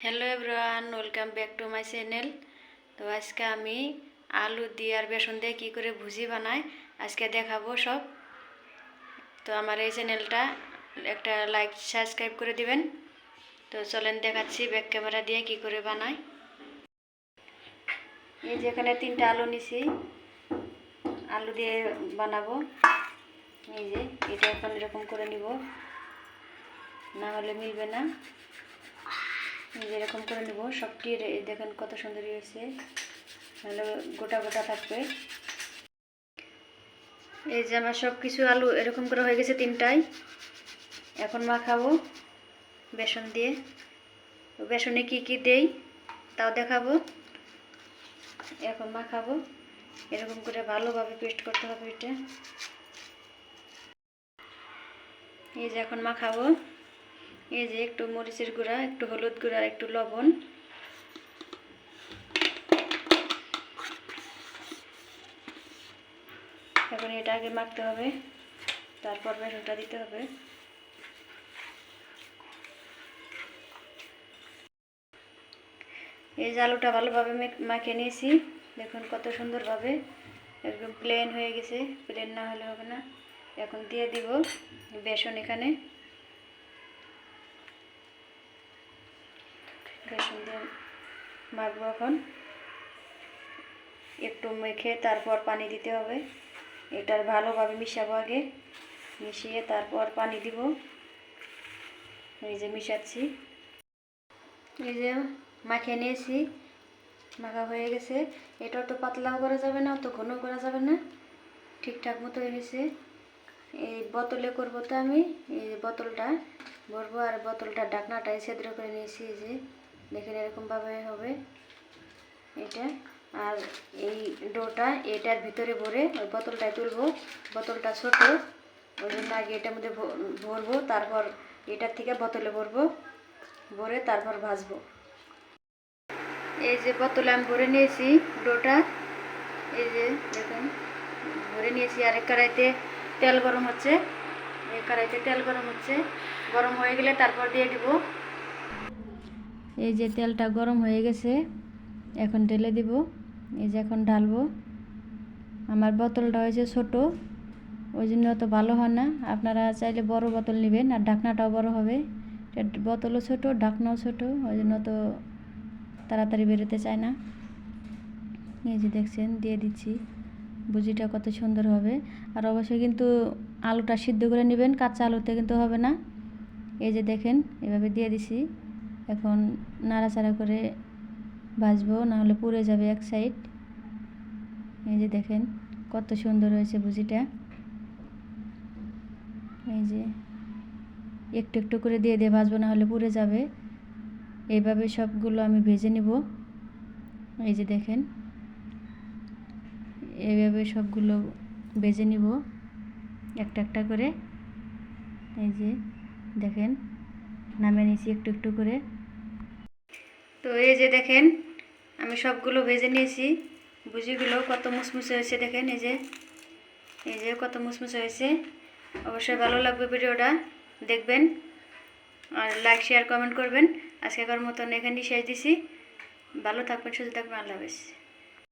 Hello everyone, welcome back to my channel. তো আজকে আমি আলু দিয়ে আর বেসন দিয়ে কী করে ভুজি বানাই আজকে দেখাবো সব। তো আমার এই চ্যানেলটা একটা লাইক সাবস্ক্রাইব করে দিবেন। তো চলেন দেখাচ্ছি ব্যাক ক্যামেরা দিয়ে কী করে বানাই। এই যে এখানে 3টা আলু নিছি, আলু দিয়ে বানাবো। এই যে এটা এখন এরকম করে নিব, না হলে মিলবে না। এরকম করে নেব সবটি। দেখেন কত সুন্দর হয়েছে, তাহলে গোটা গোটা থাকবে। এই যে আমার সব কিছু আলু এরকম করে হয়ে গেছে 3টাই। এখন মাখাবো বেসন দিয়ে। বেসনে কি কি দেই তাও দেখাবো। এখন মাখাবো, এরকম করে ভালোভাবে পেস্ট করতে হবে এটা। এই যে এখন মাখাবো। এই যে একটু মরিচের গুঁড়া, একটু হলুদ গুঁড়া, একটু লবণ, এখন এটা আগে মাখতে হবে, তারপর বেসনটা দিতে হবে। এই যে আলুটা ভালোভাবে মাখিয়ে নিয়েছি, দেখুন কত সুন্দরভাবে একদম প্লেন হয়ে গেছে। প্লেন না হলে হবে না। এখন দিয়ে দিব বেসন। এখানে বেসন দিয়ে মাখবো। এখন একটু মেখে তারপর পানি দিতে হবে। এটার ভালোভাবে মিশাবো, আগে মিশিয়ে তারপর পানি দিব। এই যে মিশাচ্ছি, এই যে মাখিয়ে নিয়েছি, মাখা হয়ে গেছে। এটা তো পাতলাও করা যাবে না, অত ঘন করা যাবে না, ঠিকঠাক মতো হয়েছে। এই বোতলে করবো, তো আমি এই বোতলটা ভরবো আর বোতলটার ঢাকনাটাই ছিদ্র করে নিয়েছি। এই যে দেখেন এরকমভাবে হবে এটা। আর এই ডোটা এটার ভিতরে ভরে ওই বোতলটায় তুলবো। বোতলটা ছোট, ওই জন্য আগে এটার মধ্যে ভরবো, তারপর এটার থেকে বোতলে ভরবো, ভরে তারপর ভাজবো। এই যে বোতলে আমি ভরে নিয়েছি ডোটা। এই যে দেখুন ভরে নিয়েছি। আর এক কড়াইতে তেল গরম হচ্ছে, এই কড়াইতে তেল গরম হচ্ছে। গরম হয়ে গেলে তারপর দিয়ে দিব। এই যে তেলটা গরম হয়ে গেছে, এখন ঢেলে দিব। এই যে এখন ঢালবো। আমার বোতলটা হয়েছে ছোট, ওই জন্য অত ভালো হয় না। আপনারা চাইলে বড় বোতল নেবেন, আর ঢাকনাটাও বড় হবে। বোতলও ছোট, ঢাকনাও ছোট, ওই জন্য তো তাড়াতাড়ি বেরোতে চায় না। এই যে দেখছেন দিয়ে দিচ্ছি। ভুজিটা কত সুন্দর হবে। আর অবশ্যই কিন্তু আলুটা সিদ্ধ করে নেবেন, কাঁচা আলুতে কিন্তু হবে না। এই যে দেখেন এভাবে দিয়ে দিছি। এখন নাড়াচাড়া করে ভাজবো, নাহলে পুড়ে যাবে এক সাইড। এই যে দেখেন কত সুন্দর হয়েছে ভুজিটা। এই যে একটু একটু করে দিয়ে দিয়ে ভাজবো, নাহলে পুড়ে যাবে। এইভাবে সবগুলো আমি ভেজে নিব। এই যে দেখেন এইভাবে সবগুলো ভেজে নিব একটা একটা করে। এই যে দেখেন নামিয়ে নিয়েছি একটু একটু করে। তো এই যে দেখেন আমি সবগুলো ভেজে নিয়েছি। ভুজিগুলো কত মুসমুসে হয়েছে দেখেন। এই যে কত মুসমুসে হয়েছে। অবশ্যই ভালো লাগবে ভিডিওটা, দেখবেন আর লাইক শেয়ার কমেন্ট করবেন। আজকেকার মতন এখানেই শেষ দিছি। ভালো থাকবেন, সুস্থ থাকবেন। আল্লাহ হাফেজ।